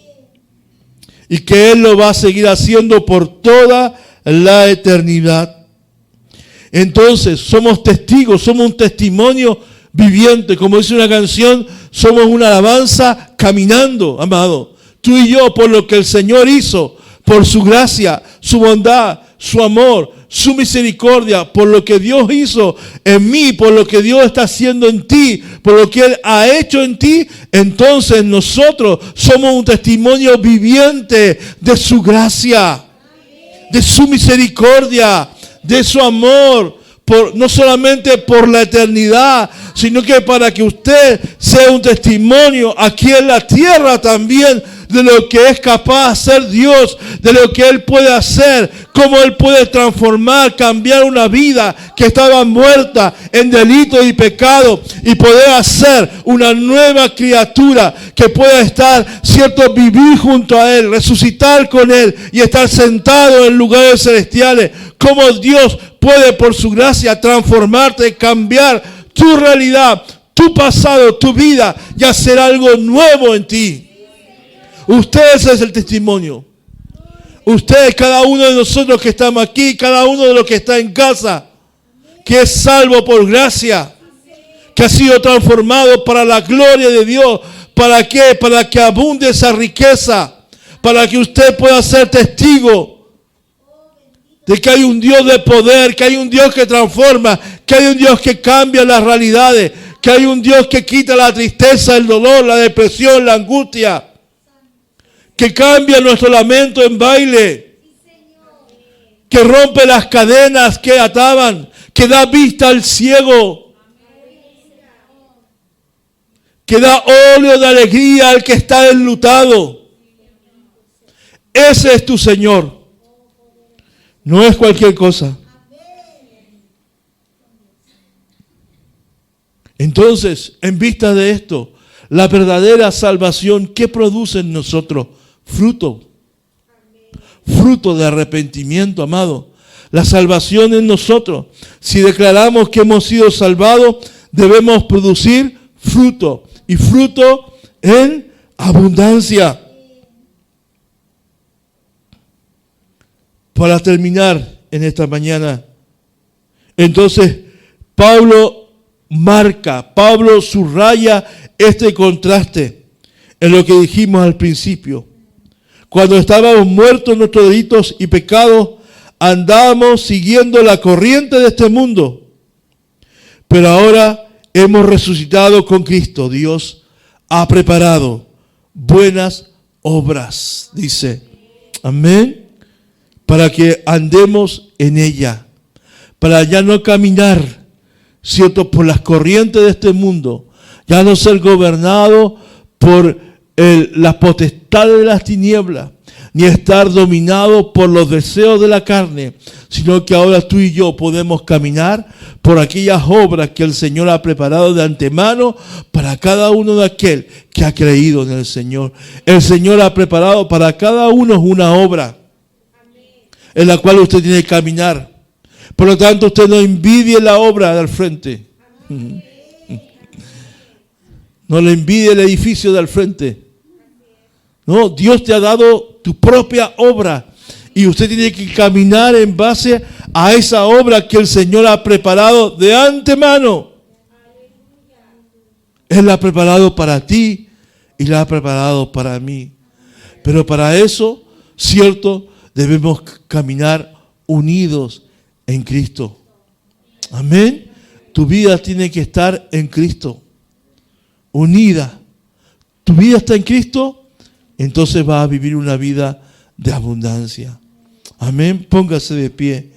Y que Él lo va a seguir haciendo por toda la eternidad. Entonces, somos testigos, somos un testimonio viviente. Como dice una canción, somos una alabanza caminando, amado. Tú y yo, por lo que el Señor hizo, por su gracia, su bondad, su amor, su misericordia, por lo que Dios hizo en mí, por lo que Dios está haciendo en ti, por lo que Él ha hecho en ti, entonces nosotros somos un testimonio viviente de su gracia, de su misericordia, de su amor, no solamente por la eternidad, sino que para que usted sea un testimonio aquí en la tierra también de lo que es capaz de hacer Dios, de lo que Él puede hacer, cómo Él puede transformar, cambiar una vida que estaba muerta en delito y pecado y poder hacer una nueva criatura que pueda estar, cierto, vivir junto a Él, resucitar con Él y estar sentado en lugares celestiales. Cómo Dios puede por su gracia transformarte, cambiar tu realidad, tu pasado, tu vida y hacer algo nuevo en ti. Ustedes es el testimonio. Ustedes, cada uno de nosotros que estamos aquí, cada uno de los que está en casa, que es salvo por gracia, que ha sido transformado para la gloria de Dios. ¿Para qué? Para que abunde esa riqueza, para que usted pueda ser testigo de que hay un Dios de poder, que hay un Dios que transforma, que hay un Dios que cambia las realidades, que hay un Dios que quita la tristeza, el dolor, la depresión, la angustia, que cambia nuestro lamento en baile, que rompe las cadenas que ataban, que da vista al ciego, que da óleo de alegría al que está enlutado. Ese es tu Señor. No es cualquier cosa. Entonces, en vista de esto, la verdadera salvación, ¿qué produce en nosotros? Fruto. Fruto de arrepentimiento, amado. La salvación en nosotros. Si declaramos que hemos sido salvados, debemos producir fruto. Y fruto en abundancia. Para terminar en esta mañana, entonces Pablo subraya este contraste en lo que dijimos al principio. Cuando estábamos muertos en nuestros delitos y pecados, andábamos siguiendo la corriente de este mundo. Pero ahora hemos resucitado con Cristo. Dios ha preparado buenas obras, dice. Amén. Para que andemos en ella, para ya no caminar, ¿cierto?, por las corrientes de este mundo, ya no ser gobernado por las potestades de las tinieblas, ni estar dominado por los deseos de la carne, sino que ahora tú y yo podemos caminar por aquellas obras que el Señor ha preparado de antemano para cada uno de aquel que ha creído en el Señor. El Señor ha preparado para cada uno una obra en la cual usted tiene que caminar. Por lo tanto, usted no envidie la obra del frente. No le envidie el edificio de al frente. No, Dios te ha dado tu propia obra. Y usted tiene que caminar en base a esa obra que el Señor ha preparado de antemano. Él la ha preparado para ti y la ha preparado para mí. Pero para eso, cierto, debemos caminar unidos en Cristo. Amén. Tu vida tiene que estar en Cristo. Unida. Tu vida está en Cristo, entonces vas a vivir una vida de abundancia. Amén. Póngase de pie.